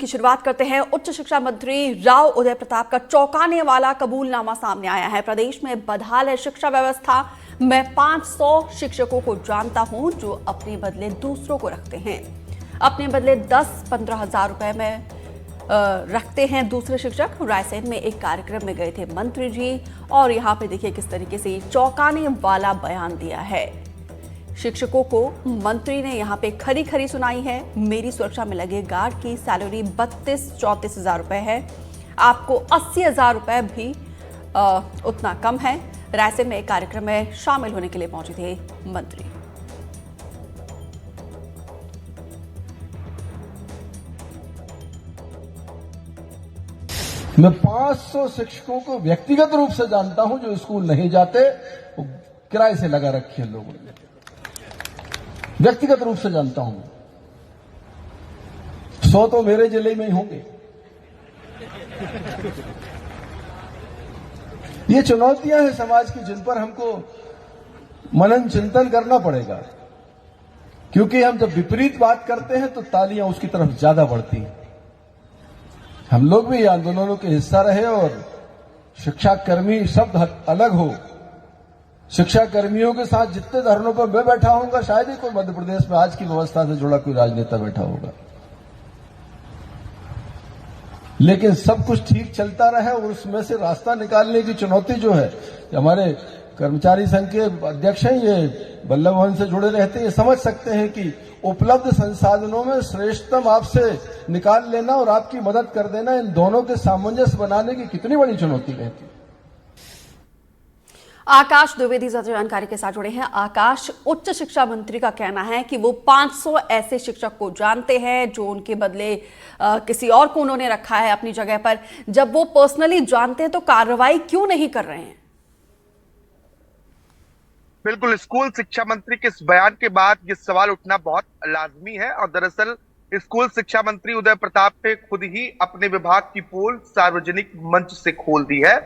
की शुरुआत करते हैं। उच्च शिक्षा मंत्री राव उदय प्रताप का चौंकाने वाला कबूलनामा सामने आया है। प्रदेश में बदहाल है शिक्षा व्यवस्था। मैं 500 शिक्षकों को जानता हूं जो अपने बदले दूसरों को रखते हैं। अपने बदले 10-15 हजार रुपए में रखते हैं दूसरे शिक्षक। रायसेन में एक कार्यक्रम में गए थे मंत्री जी और यहाँ पे देखिए किस तरीके से चौंकाने वाला बयान दिया है। शिक्षकों को मंत्री ने यहाँ पे खरी खरी सुनाई है। मेरी सुरक्षा में लगे गार्ड की सैलरी 32-34 हजार रुपए है, आपको 80 हजार रुपए भी उतना कम है। रायसेन में एक कार्यक्रम में शामिल होने के लिए पहुंचे थे मंत्री। मैं 500 शिक्षकों को व्यक्तिगत रूप से जानता हूं जो स्कूल नहीं जाते, वो किराए से लगा रखे हैं लोगों ने। व्यक्तिगत रूप से जानता हूं। 100 तो मेरे जिले में ही होंगे। ये चुनौतियां हैं समाज की जिन पर हमको मनन चिंतन करना पड़ेगा, क्योंकि हम जब विपरीत बात करते हैं तो तालियां उसकी तरफ ज्यादा बढ़ती हैं। हम लोग भी आंदोलनों के हिस्सा रहे और शिक्षा कर्मी शब्द अलग हो। शिक्षा कर्मियों के साथ जितने धरनों पर मैं बैठा होऊंगा, शायद ही कोई मध्य प्रदेश में आज की व्यवस्था से जुड़ा कोई राजनेता बैठा होगा। लेकिन सब कुछ ठीक चलता रहे और उसमें से रास्ता निकालने की चुनौती जो है, हमारे कर्मचारी संघ के अध्यक्ष हैं, ये बल्लभ भवन से जुड़े रहते हैं, ये समझ सकते हैं कि उपलब्ध संसाधनों में श्रेष्ठतम आपसे निकाल लेना और आपकी मदद कर देना, इन दोनों के सामंजस्य बनाने की कितनी बड़ी चुनौती रहती है। आकाश द्विवेदी जानकारी के साथ जुड़े हैं। आकाश, उच्च शिक्षा मंत्री का कहना है कि वो 500 ऐसे शिक्षक को जानते हैं जो उनके बदले किसी और को उन्होंने रखा है अपनी जगह पर। जब वो पर्सनली जानते हैं तो कार्रवाई क्यों नहीं कर रहे हैं? बिल्कुल, स्कूल शिक्षा मंत्री के इस बयान के बाद ये सवाल उठना बहुत लाजमी है और दरअसल स्कूल शिक्षा मंत्री उदय प्रताप ने खुद ही अपने विभाग की पोल सार्वजनिक मंच से खोल दी है।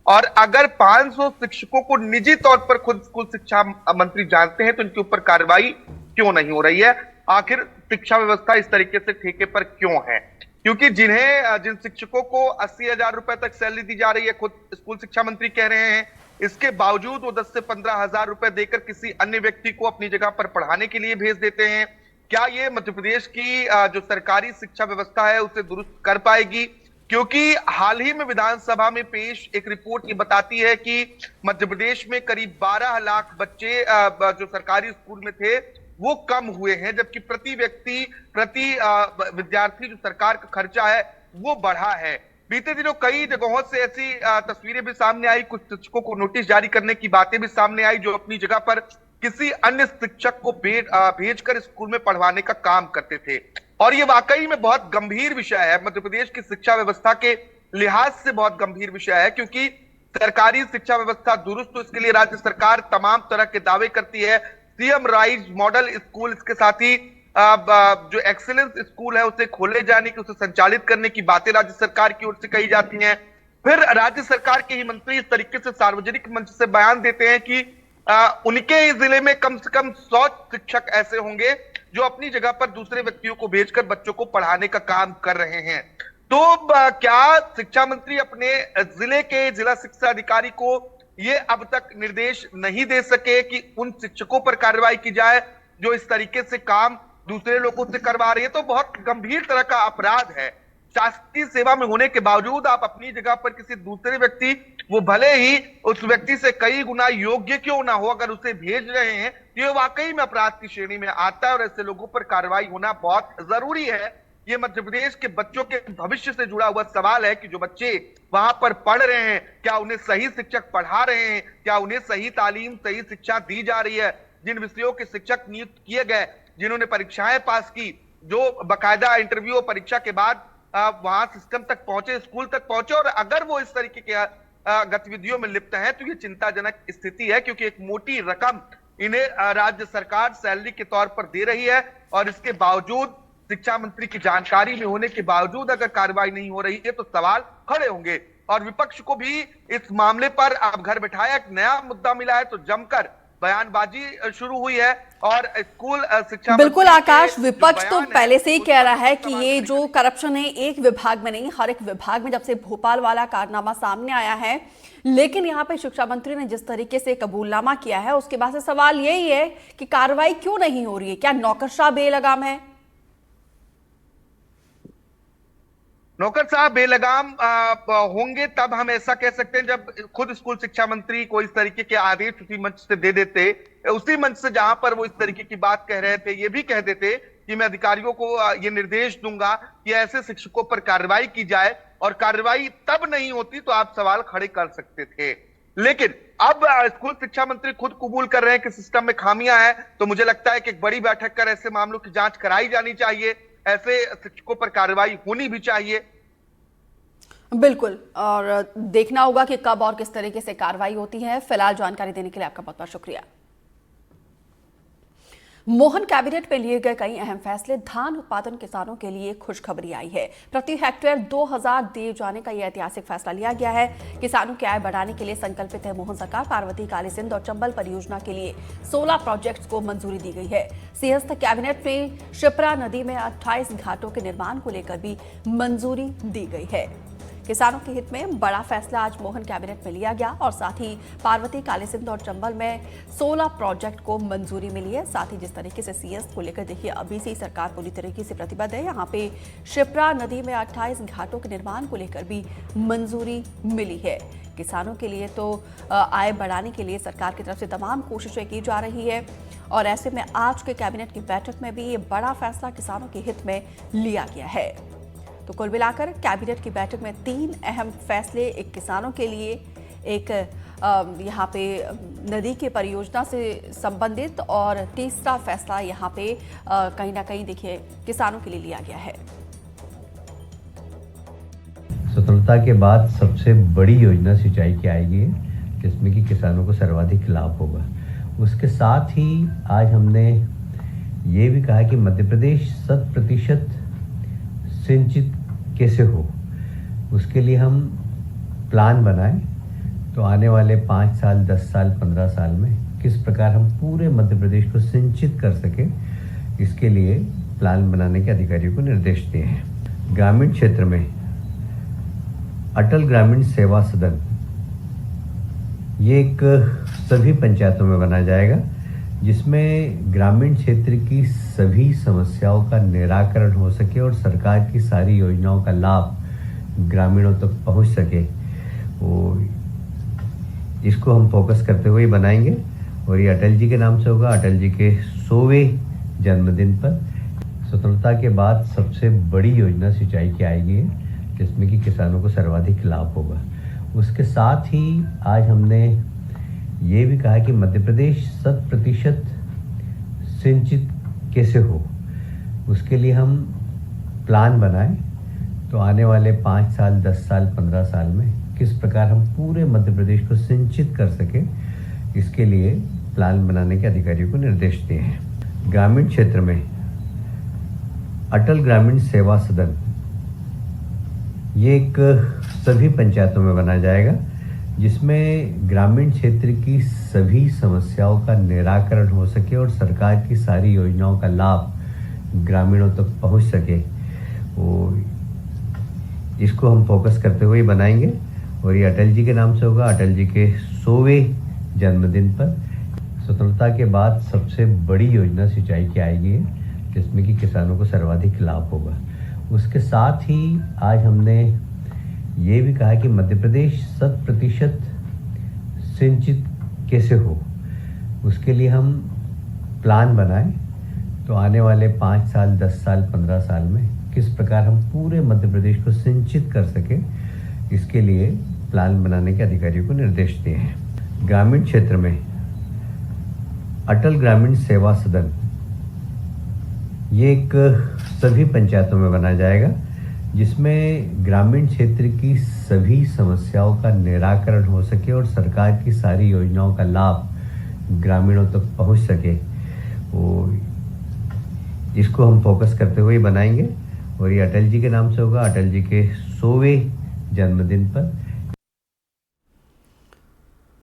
और अगर 500 शिक्षकों को निजी तौर पर खुद स्कूल शिक्षा मंत्री जानते हैं तो इनके ऊपर कार्रवाई क्यों नहीं हो रही है? आखिर शिक्षा व्यवस्था इस तरीके से ठेके पर क्यों है? क्योंकि जिन शिक्षकों को 80 हजार रुपए तक सैलरी दी जा रही है, खुद स्कूल शिक्षा मंत्री कह रहे हैं, इसके बावजूद वो 10 से 15 हजार रुपए देकर किसी अन्य व्यक्ति को अपनी जगह पर पढ़ाने के लिए भेज देते हैं। क्या ये मध्य प्रदेश की जो सरकारी शिक्षा व्यवस्था है उसे दुरुस्त कर पाएगी? क्योंकि हाल ही में विधानसभा में पेश एक रिपोर्ट ये बताती है कि मध्य प्रदेश में करीब 12 लाख बच्चे जो सरकारी स्कूल में थे वो कम हुए हैं, जबकि प्रति विद्यार्थी जो सरकार का खर्चा है वो बढ़ा है। बीते दिनों कई जगहों से ऐसी तस्वीरें भी सामने आई, कुछ शिक्षकों को नोटिस जारी करने की बातें भी सामने आई जो अपनी जगह पर किसी अन्य शिक्षक को भेजकर स्कूल में पढ़वाने का काम करते थे। और ये वाकई में बहुत गंभीर विषय है, मध्य प्रदेश की शिक्षा व्यवस्था के लिहाज से बहुत गंभीर विषय है, क्योंकि सरकारी शिक्षा व्यवस्था दुरुस्त तो इसके लिए राज्य सरकार तमाम तरह के दावे करती है। सीएम राइज मॉडल स्कूल, इसके साथ ही जो एक्सीलेंस स्कूल है उसे खोले जाने की, उसे संचालित करने की बातें राज्य सरकार की ओर से कही जाती हैं। फिर राज्य सरकार के ही मंत्री इस तरीके से सार्वजनिक मंच से बयान देते हैं कि उनके जिले में कम से कम 100 शिक्षक ऐसे होंगे जो अपनी जगह पर दूसरे व्यक्तियों को भेजकर बच्चों को पढ़ाने का काम कर रहे हैं। तो क्या शिक्षा मंत्री अपने जिले के जिला शिक्षा अधिकारी को ये अब तक निर्देश नहीं दे सके कि उन शिक्षकों पर कार्रवाई की जाए जो इस तरीके से काम दूसरे लोगों से करवा रहे हैं? तो बहुत गंभीर तरह का अपराध है। शासकीय सेवा में होने के बावजूद आप अपनी जगह पर किसी दूसरे व्यक्ति, वो भले ही उस व्यक्ति से कई गुना योग्य क्यों ना हो, अगर उसे भेज रहे हैं तो ये वाकई में अपराध की श्रेणी में आता है और ऐसे लोगों पर कार्रवाई होना बहुत जरूरी है। ये मध्य प्रदेश के बच्चों के भविष्य से जुड़ा हुआ सवाल है कि जो बच्चे वहां पर पढ़ रहे हैं, क्या उन्हें सही शिक्षक पढ़ा रहे हैं? क्या उन्हें सही तालीम, सही शिक्षा दी जा रही है? जिन विषयों के शिक्षक नियुक्त किए गए, जिन्होंने परीक्षाएं पास की, जो बकायदा इंटरव्यू और परीक्षा के बाद वहां सिस्टम तक पहुंचे, स्कूल तक पहुंचे, और अगर वो इस तरीके के गतिविधियों में लिप्त है तो ये चिंताजनक स्थिति है, क्योंकि एक मोटी रकम इन्हें राज्य सरकार सैलरी के तौर पर दे रही है और इसके बावजूद शिक्षा मंत्री की जानकारी में होने के बावजूद अगर कार्रवाई नहीं हो रही है तो सवाल खड़े होंगे। और विपक्ष को भी इस मामले पर अब घर बैठाया एक नया मुद्दा मिला है तो जमकर बयानबाजी शुरू हुई है और स्कूल शिक्षा बिल्कुल मंत्री आकाश, के जो विपक्ष तो बयान है, पहले से ही उस कह पर रहा है कि सवाल ये खड़े जो करप्शन है एक विभाग में नहीं, हर एक विभाग में जब से भोपाल वाला कारनामा सामने आया है। लेकिन यहाँ पे शिक्षा मंत्री ने जिस तरीके से कबूलनामा किया है उसके बाद से सवाल यही है कि कार्रवाई क्यों नहीं हो रही है? क्या नौकरशाह बेलगाम है? नौकर साहब बेलगाम होंगे तब हम ऐसा कह सकते हैं जब खुद स्कूल शिक्षा मंत्री को इस तरीके के आदेश उसी मंच से दे देते, उसी मंच से जहां पर वो इस तरीके की बात कह रहे थे, ये भी कह देते कि मैं अधिकारियों को ये निर्देश दूंगा कि ऐसे शिक्षकों पर कार्रवाई की जाए, और कार्रवाई तब नहीं होती तो आप सवाल खड़े कर सकते थे। लेकिन अब स्कूल शिक्षा मंत्री खुद कबूल कर रहे हैं कि सिस्टम में खामियां हैं, तो मुझे लगता है कि एक बड़ी बैठक कर ऐसे मामलों की जांच कराई जानी चाहिए, ऐसे शिक्षकों पर कार्रवाई होनी भी चाहिए। बिल्कुल, और देखना होगा कि कब और किस तरीके से कार्रवाई होती है। फिलहाल जानकारी देने के लिए आपका बहुत बहुत शुक्रिया। मोहन कैबिनेट में लिए गए कई अहम फैसले, धान उत्पादन किसानों के लिए खुशखबरी आई है। प्रति हेक्टेयर 2000 दिए जाने का यह ऐतिहासिक फैसला लिया गया है। किसानों की आय बढ़ाने के लिए संकल्पित है मोहन सरकार। पार्वती, कालीसिंध और चंबल परियोजना के लिए 16 प्रोजेक्ट्स को मंजूरी दी गई है। सिंहस्थ कैबिनेट में शिप्रा नदी में 28 घाटों के निर्माण को लेकर भी मंजूरी दी गई है। किसानों के हित में बड़ा फैसला आज मोहन कैबिनेट में लिया गया और साथ ही पार्वती, कालीसिंध और चंबल में 16 प्रोजेक्ट को मंजूरी मिली है। साथ ही जिस तरीके से सीएस को लेकर देखिए अभी से ही सरकार पूरी तरीके से प्रतिबद्ध है। यहाँ पे शिप्रा नदी में 28 घाटों के निर्माण को लेकर भी मंजूरी मिली है। किसानों के लिए तो आय बढ़ाने के लिए सरकार की तरफ से तमाम कोशिशें की जा रही है और ऐसे में आज के कैबिनेट की बैठक में भी ये बड़ा फैसला किसानों के हित में लिया गया है। तो कुल मिलाकर कैबिनेट की बैठक में 3 अहम फैसले, एक किसानों के लिए, एक यहाँ पे नदी की परियोजना से संबंधित और तीसरा फैसला यहाँ पे कहीं ना कहीं देखिए किसानों के लिए लिया गया है। स्वतंत्रता के बाद सबसे बड़ी योजना सिंचाई की आएगी जिसमें कि किसानों को सर्वाधिक लाभ होगा। उसके साथ ही आज हमने ये भी कहा कि मध्य प्रदेश 100% सिंचित कैसे हो, उसके लिए हम प्लान बनाएं। तो आने वाले 5 साल, 10 साल, 15 साल में किस प्रकार हम पूरे मध्य प्रदेश को सिंचित कर सके, इसके लिए प्लान बनाने के अधिकारियों को निर्देश दिए हैं। ग्रामीण क्षेत्र में अटल ग्रामीण सेवा सदन, ये एक सभी पंचायतों में बनाया जाएगा जिसमें ग्रामीण क्षेत्र की सभी समस्याओं का निराकरण हो सके और सरकार की सारी योजनाओं का लाभ ग्रामीणों तक पहुंच सके। वो इसको हम फोकस करते हुए बनाएंगे और ये अटल जी के नाम से होगा, अटल जी के 100वें जन्मदिन पर। स्वतंत्रता के बाद सबसे बड़ी योजना सिंचाई की आएगी जिसमें कि किसानों को सर्वाधिक लाभ होगा। उसके साथ ही आज हमने ये भी कहा कि मध्य प्रदेश 100% सिंचित कैसे हो, उसके लिए हम प्लान बनाएं। तो आने वाले 5 साल, 10 साल, 15 साल में किस प्रकार हम पूरे मध्य प्रदेश को सिंचित कर सके, इसके लिए प्लान बनाने के अधिकारियों को निर्देश दिए हैं। ग्रामीण क्षेत्र में अटल ग्रामीण सेवा सदन, ये एक सभी पंचायतों में बनाया जाएगा जिसमें ग्रामीण क्षेत्र की सभी समस्याओं का निराकरण हो सके और सरकार की सारी योजनाओं का लाभ ग्रामीणों तक पहुंच सके। वो इसको हम फोकस करते हुए बनाएंगे और ये अटल जी के नाम से होगा, अटल जी के 100वें जन्मदिन पर। स्वतंत्रता के बाद सबसे बड़ी योजना सिंचाई की आएगी जिसमें कि किसानों को सर्वाधिक लाभ होगा। उसके साथ ही आज हमने ये भी कहा कि मध्य प्रदेश 100% सिंचित कैसे हो, उसके लिए हम प्लान बनाएं। तो आने वाले 5 साल, 10 साल, 15 साल में किस प्रकार हम पूरे मध्य प्रदेश को सिंचित कर सके, इसके लिए प्लान बनाने के अधिकारियों को निर्देश दिए हैं। ग्रामीण क्षेत्र में अटल ग्रामीण सेवा सदन, ये एक सभी पंचायतों में बनाया जाएगा जिसमें ग्रामीण क्षेत्र की सभी समस्याओं का निराकरण हो सके और सरकार की सारी योजनाओं का लाभ ग्रामीणों तक पहुंच सके। वो इसको हम फोकस करते हुए बनाएंगे और ये अटल जी के नाम से होगा, अटल जी के 100वें जन्मदिन पर।